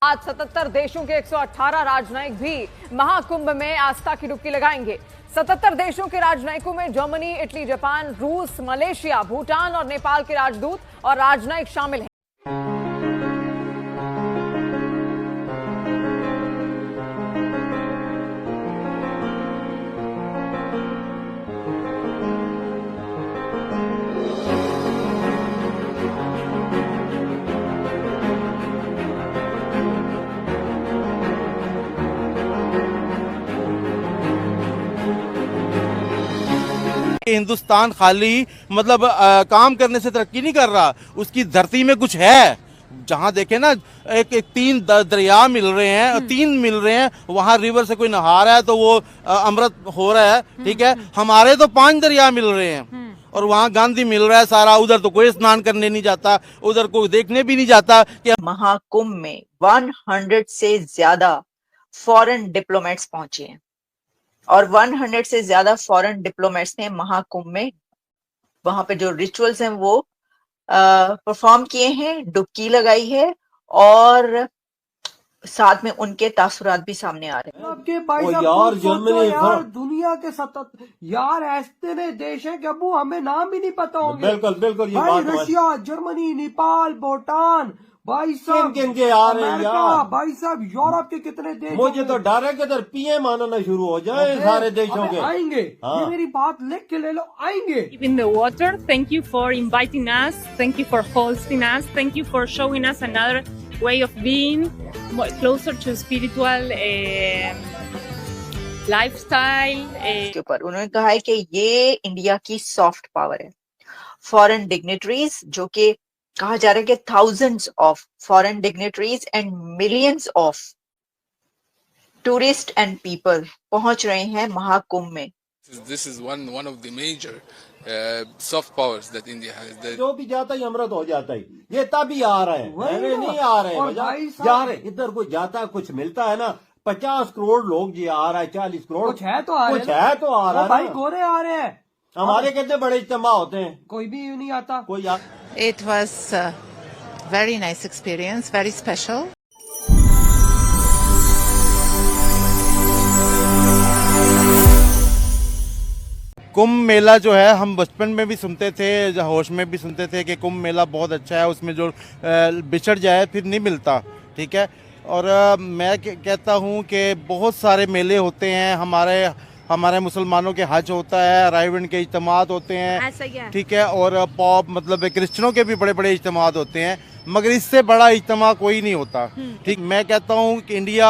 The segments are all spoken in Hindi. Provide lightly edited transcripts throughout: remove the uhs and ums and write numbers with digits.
आज 77 देशों के 118 राजनयिक भी महाकुंभ में आस्था की डुबकी लगाएंगे। 77 देशों के राजनयिकों में जर्मनी, इटली, जापान, रूस, मलेशिया, भूटान और नेपाल के राजदूत और राजनयिक शामिल हैं। हिंदुस्तान खाली मतलब काम करने से तरक्की नहीं कर रहा, उसकी धरती में कुछ है। जहां देखे ना एक तीन दरिया मिल रहे हैं, तीन मिल रहे हैं, वहां रिवर से कोई नहा रहा है तो वो अमृत हो रहा है, ठीक है। हमारे तो 5 दरिया मिल रहे हैं और वहां गांधी मिल रहा है सारा। उधर तो कोई स्नान करने नहीं जाता, उधर कोई देखने भी नहीं जाता कि महाकुंभ में 100 से ज्यादा फॉरेन डिप्लोमेट्स पहुंचे हैं और 100 से ज्यादा फॉरेन डिप्लोमेट्स ने महाकुंभ में वहां पे जो रिचुअल्स हैं वो परफॉर्म किए हैं, डुबकी लगाई है और साथ में उनके तासुरात भी सामने आ रहे हैं। आपके भाई यार जर्मनी यार दुनिया के 77 यार ऐसे देश हैं कि अबू हमें नाम भी नहीं पता होंगे। बिल्कुल बिल्कुल ये भाई बात रशिया, जर्मनी, नेपाल, भूटान, भाई साहब किन आ रहे हैं यार। भाई साहब यूरोप के कितने देश। मुझे तो डर है कि इधर पीएम आना शुरू हो जाए सारे देशों के। आएंगे, हाँ। ये मेरी बात लिख के ले लो, आएंगे। In the water, thank you for inviting us, thank you for hosting us, thank you for showing us another way of being closer to spiritual lifestyle. के ऊपर उन्होंने कहा है कि ये इंडिया की सॉफ्ट पावर है। फॉरेन डिग्नेटरीज जो कि कहा जा रहा है कि thousands of foreign dignitaries and millions of tourists and people पहुंच रहे हैं महाकुंभ में। This is one of the major soft powers that India has. जो भी जाता है अमृत हो जाता है। ये तभी आ रहे हैं, पहले नहीं आ रहे हैं। जा रहे इधर कोई जाता है कुछ मिलता है ना। 50 करोड़ लोग जी आ रहा है, 40 करोड़ कुछ है तो आ रहे हैं, कुछ है तो आ रहा है। भाई गोरे आ रहे हैं। हमारे कितने बड़े इज्तिमा होते हैं, कोई भी नहीं आता। कोई It was a very nice experience, very special. Kumbh Mela जो है हम बचपन में भी सुनते थे, होश में भी सुनते थे कि कुंभ मेला बहुत अच्छा है, उसमें जो बिछड़ जाए फिर नहीं मिलता, ठीक है। और मैं कहता हूँ कि बहुत सारे मेले होते हैं, हमारे मुसलमानों के हज होता है, राइवन के इज्तिमात होते हैं, ठीक है। और पॉप मतलब क्रिश्चियनों के भी बड़े बड़े इज्तिमात होते हैं, मगर इससे बड़ा इज्तिमा कोई नहीं होता, ठीक। मैं कहता हूँ कि इंडिया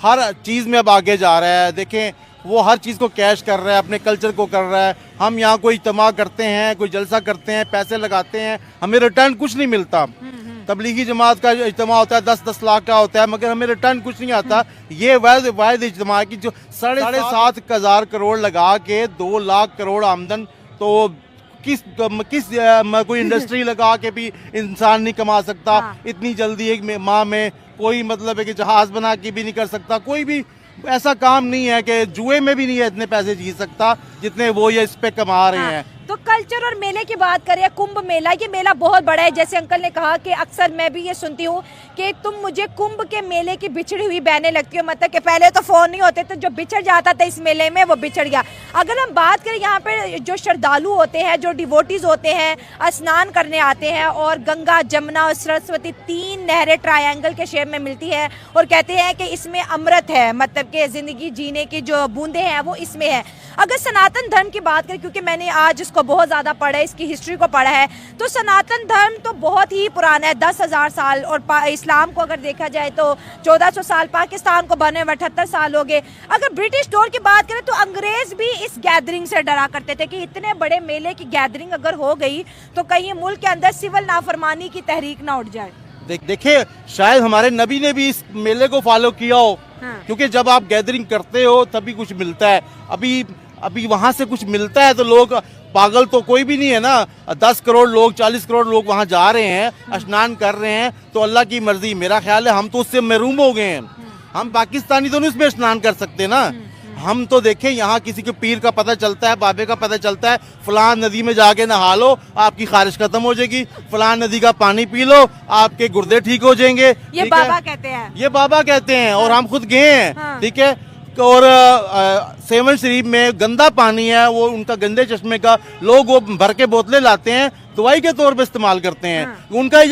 हर चीज़ में अब आगे जा रहा है। देखें वो हर चीज़ को कैश कर रहा है, अपने कल्चर को कर रहा है। हम यहाँ कोई इज्तिमा करते हैं, कोई जलसा करते हैं, पैसे लगाते हैं, हमें रिटर्न कुछ नहीं मिलता। तबलीगी जमात का जो इज्तिमा होता है 10-10 लाख का होता है, मगर हमें रिटर्न कुछ नहीं आता। ये वाहिद इज्तिमा है कि जो 7.5 करोड़ लगा के 2 लाख करोड़ आमदन तो किस कोई इंडस्ट्री लगा के भी इंसान नहीं कमा सकता। इतनी जल्दी एक माह में कोई मतलब है कि जहाज बना के भी नहीं कर सकता। कोई भी ऐसा काम नहीं है कि जुए में भी नहीं है इतने पैसे जीत सकता जितने वो ये इस पे कमा रहे हैं। तो कल्चर और मेले की बात करें, कुंभ मेला, ये मेला बहुत बड़ा है। जैसे अंकल ने कहा कि अक्सर मैं भी ये सुनती हूँ कि तुम मुझे कुंभ के मेले की बिछड़ी हुई बहनें लगती हो, मतलब कि पहले तो फोन नहीं होते तो जो बिछड़ जाता था इस मेले में वो बिछड़ गया। अगर हम बात करें यहाँ पे जो श्रद्धालु होते हैं, जो डिवोटीज होते हैं, स्नान करने आते हैं और गंगा, जमुना और सरस्वती 3 नहरें ट्रायंगल के शेप में मिलती है और कहते हैं कि इसमें अमृत है, मतलब कि जिंदगी जीने की जो बूंदे हैं वो इसमें है। अगर सनातन धर्म की बात करें, क्योंकि मैंने आज इसको बहुत ज़्यादा पढ़ा है, इसकी हिस्ट्री को पढ़ा है, तो सनातन धर्म तो बहुत ही पुराना है, 10,000 साल। और इस्लाम को अगर देखा जाए तो 1400 साल, पाकिस्तान को बने 78 साल हो गए। अगर ब्रिटिश दौर की बात करें तो अंग्रेज भी इस गैदरिंग से डरा करते थे कि इतने बड़े मेले की गैदरिंग अगर हो गई तो कहीं मुल्क के अंदर सिविल नाफरमानी की तहरीक ना उठ जाए। देखिए शायद हमारे नबी ने भी इस मेले को फॉलो किया हो, क्योंकि जब आप गैदरिंग करते हो तभी कुछ मिलता है। अभी वहां से कुछ मिलता है तो लोग पागल तो कोई भी नहीं है ना। 10 करोड़ लोग, 40 करोड़ लोग वहां जा रहे हैं, स्नान कर रहे हैं, तो अल्लाह की मर्जी। मेरा ख्याल है हम तो उससे महरूम हो गए हैं। हम पाकिस्तानी तो नहीं उसमें स्नान कर सकते ना। हम तो देखें यहाँ किसी के पीर का पता चलता है, बाबे का पता चलता है, फलान नदी में जाके नहा लो आपकी खारिश खत्म हो जाएगी, फलान नदी का पानी पी लो आपके गुर्दे ठीक हो जाएंगे। ये बाबा कहते हैं, ये बाबा कहते हैं और हम खुद गए हैं। हाँ। ठीक है। और सेवन शरीफ में गंदा पानी है, वो उनका गंदे चश्मे का लोग वो भर के बोतलें लाते हैं, दवाई के तौर पे इस्तेमाल करते हैं। हाँ। उनका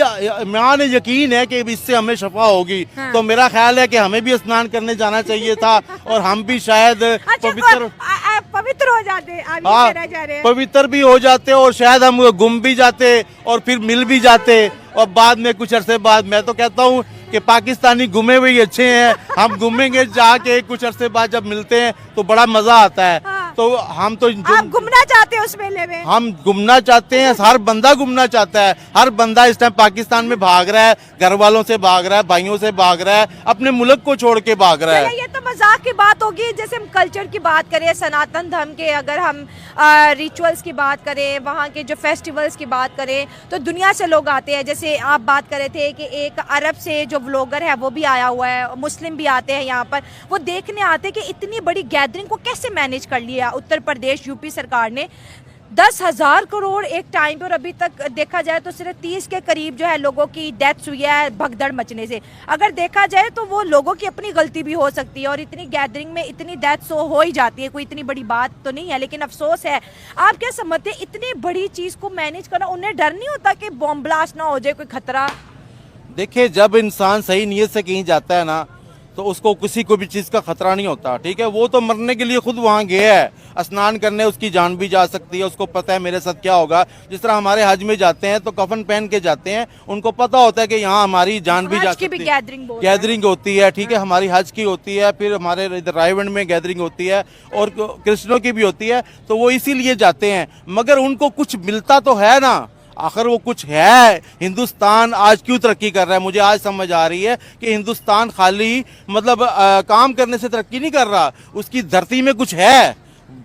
मान यकीन है कि इससे हमें शफा होगी। हाँ। तो मेरा ख्याल है कि हमें भी स्नान करने जाना चाहिए था और हम भी शायद पवित्र हो जाते, हाँ, पवित्र भी हो जाते और शायद हम गुम भी जाते और फिर मिल भी जाते और बाद में कुछ अरसे बाद मैं तो कहता हूँ कि पाकिस्तानी घूमे हुए ही अच्छे हैं। हम घूमेंगे जाके कुछ अरसे बाद जब मिलते हैं तो बड़ा मजा आता है। हाँ। तो हम तो आप घूमना चाहते हैं उस मेले में? हम घूमना चाहते हैं, हर बंदा घूमना चाहता है। हर बंदा इस टाइम पाकिस्तान में भाग रहा है, घर वालों से भाग रहा है, भाइयों से भाग रहा है, अपने मुल्क को छोड़ के भाग रहा है। ये तो मजाक की बात होगी। जैसे हम कल्चर की बात करें, सनातन धर्म के, अगर हम रिचुअल्स की बात करें, वहाँ के जो फेस्टिवल्स की बात करें, तो दुनिया से लोग आते हैं। जैसे आप बात कर रहे थे कि एक अरब से जो व्लॉगर है वो भी आया हुआ है, मुस्लिम भी आते हैं यहाँ पर, वो देखने आते हैं कि इतनी बड़ी गैदरिंग को कैसे मैनेज कर लिया उत्तर प्रदेश यूपी सरकार ने। 10,000 करोड़ एक टाइम पर, अभी तक देखा जाए तो सिर्फ 30 के करीब जो है लोगों की डेथ्स हुई है भगदड़ मचने से। अगर देखा जाए तो वो लोगों की अपनी गलती भी हो सकती है और इतनी गैदरिंग में इतनी डेथ्स हो ही जाती है, कोई इतनी बड़ी बात तो नहीं है। लेकिन अफसोस है। आप क्या समझते हैं इतनी बड़ी चीज़ को मैनेज करना, उन्हें डर नहीं होता कि बॉम्ब ब्लास्ट ना हो जाए, कोई खतरा? देखिए, जब इंसान सही नीयत से कहीं जाता है ना तो उसको किसी को भी चीज़ का खतरा नहीं होता। ठीक है। वो तो मरने के लिए खुद वहाँ गया है, स्नान करने, उसकी जान भी जा सकती है, उसको पता है मेरे साथ क्या होगा। जिस तरह हमारे हज में जाते हैं तो कफन पहन के जाते हैं, उनको पता होता है कि यहाँ हमारी जान भी जा सकती है। गैदरिंग होती है। ठीक है। हमारी हज की होती है, फिर हमारे इधर रायवंड में गैदरिंग होती है और क्रिश्चियनों की भी होती है, तो वो इसीलिए जाते हैं। मगर उनको कुछ मिलता तो है ना, आखिर वो कुछ है। हिंदुस्तान आज क्यों तरक्की कर रहा है, मुझे आज समझ आ रही है कि हिंदुस्तान खाली मतलब काम करने से तरक्की नहीं कर रहा, उसकी धरती में कुछ है।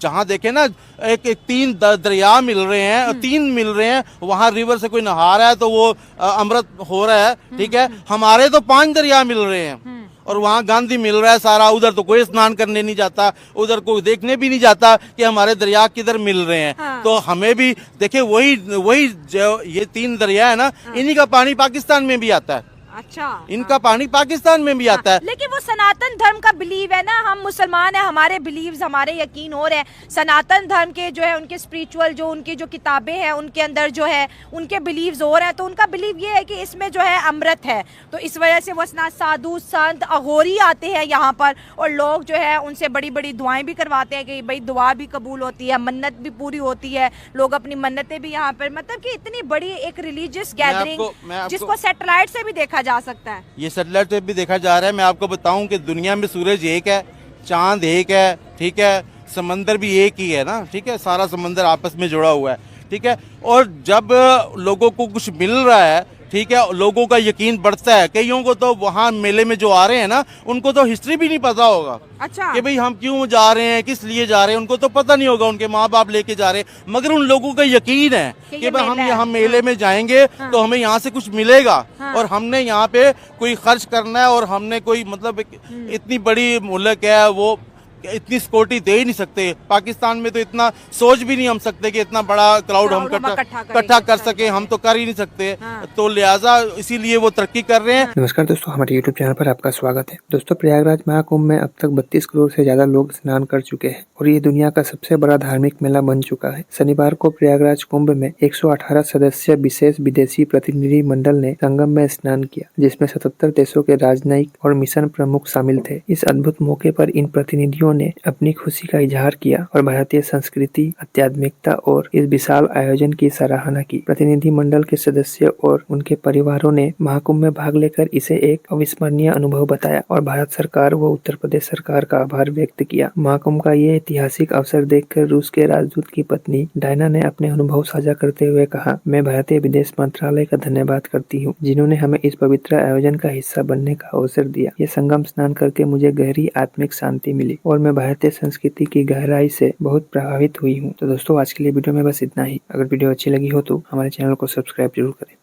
जहाँ देखे ना एक 3 दरिया मिल रहे हैं, 3 मिल रहे हैं, वहाँ रिवर से कोई नहा रहा है तो वो अमृत हो रहा है। ठीक है। हमारे तो 5 दरिया मिल रहे हैं और वहाँ गांधी मिल रहा है सारा। उधर तो कोई स्नान करने नहीं जाता, उधर कोई देखने भी नहीं जाता कि हमारे दरिया किधर मिल रहे हैं। हाँ। तो हमें भी देखिए वही जो ये 3 दरिया है ना, हाँ। इन्हीं का पानी पाकिस्तान में भी आता है। अच्छा। इनका पानी पाकिस्तान में भी आता है। लेकिन वो सनातन धर्म का बिलीव है ना, हम मुसलमान हैं, हमारे बिलीव्स, हमारे यकीन हो रहे हैं। सनातन धर्म के जो है उनके स्पिरिचुअल जो उनकी जो किताबें हैं उनके अंदर जो है उनके बिलीव्स हो रहे हैं। तो उनका बिलीव ये है कि इसमें जो है अमृत है, तो इस वजह से वो साधु संत अघोरी आते हैं यहाँ पर और लोग जो है उनसे बड़ी बड़ी दुआएं भी करवाते हैं कि भाई दुआ भी कबूल होती है, मन्नत भी पूरी होती है, लोग अपनी मन्नतें भी यहाँ पर, मतलब कि इतनी बड़ी एक रिलीजियस गैदरिंग जिसको सैटेलाइट से भी देखा जा सकता है। ये सैटेलाइट पे भी देखा जा रहा है। मैं आपको बताऊं कि दुनिया में सूरज एक है, चांद एक है। ठीक है। समंदर भी एक ही है ना। ठीक है। सारा समंदर आपस में जुड़ा हुआ है। ठीक है। और जब लोगों को कुछ मिल रहा है, ठीक है, लोगों का यकीन बढ़ता है। कईयों को तो वहाँ मेले में जो आ रहे हैं ना, उनको तो हिस्ट्री भी नहीं पता होगा। अच्छा। कि भाई हम क्यों जा रहे हैं, किस लिए जा रहे हैं, उनको तो पता नहीं होगा, उनके माँ बाप लेके जा रहे हैं। मगर उन लोगों का यकीन है कि भाई हम यहाँ मेले में जाएंगे। हाँ। तो हमें यहाँ से कुछ मिलेगा। हाँ। और हमने यहाँ पे कोई खर्च करना है और हमने कोई मतलब इतनी बड़ी मुल्क है, वो इतनी सिक्योरिटी दे ही नहीं सकते। पाकिस्तान में तो इतना सोच भी नहीं हम सकते कि इतना बड़ा क्राउड हम इकट्ठा कर सके, हम तो कर ही नहीं सकते। हाँ। तो लिहाजा इसीलिए वो तरक्की कर रहे हैं। नमस्कार दोस्तों, हमारे YouTube चैनल पर आपका स्वागत है। दोस्तों, प्रयागराज महाकुंभ में अब तक 32 करोड़ से ज्यादा लोग स्नान कर चुके हैं और ये दुनिया का सबसे बड़ा धार्मिक मेला बन चुका है। शनिवार को प्रयागराज कुंभ में 118 सदस्य विशेष विदेशी प्रतिनिधि मंडल ने संगम में स्नान किया, जिसमें 77 देशों के राजनयिक और मिशन प्रमुख शामिल थे। इस अद्भुत मौके पर इन प्रतिनिधियों ने अपनी खुशी का इजहार किया और भारतीय संस्कृति, आध्यात्मिकता और इस विशाल आयोजन की सराहना की। प्रतिनिधि मंडल के सदस्य और उनके परिवारों ने महाकुंभ में भाग लेकर इसे एक अविस्मरणीय अनुभव बताया और भारत सरकार व उत्तर प्रदेश सरकार का आभार व्यक्त किया। महाकुंभ का ये ऐतिहासिक अवसर देखकर रूस के राजदूत की पत्नी डायना ने अपने अनुभव साझा करते हुए कहा, मैं भारतीय विदेश मंत्रालय का धन्यवाद करती हूँ, जिन्होंने हमें इस पवित्र आयोजन का हिस्सा बनने का अवसर दिया। ये संगम स्नान करके मुझे गहरी आत्मिक शांति मिली और मैं भारतीय संस्कृति की गहराई से बहुत प्रभावित हुई हूँ। तो दोस्तों, आज के लिए वीडियो में बस इतना ही। अगर वीडियो अच्छी लगी हो तो हमारे चैनल को सब्सक्राइब जरूर करें।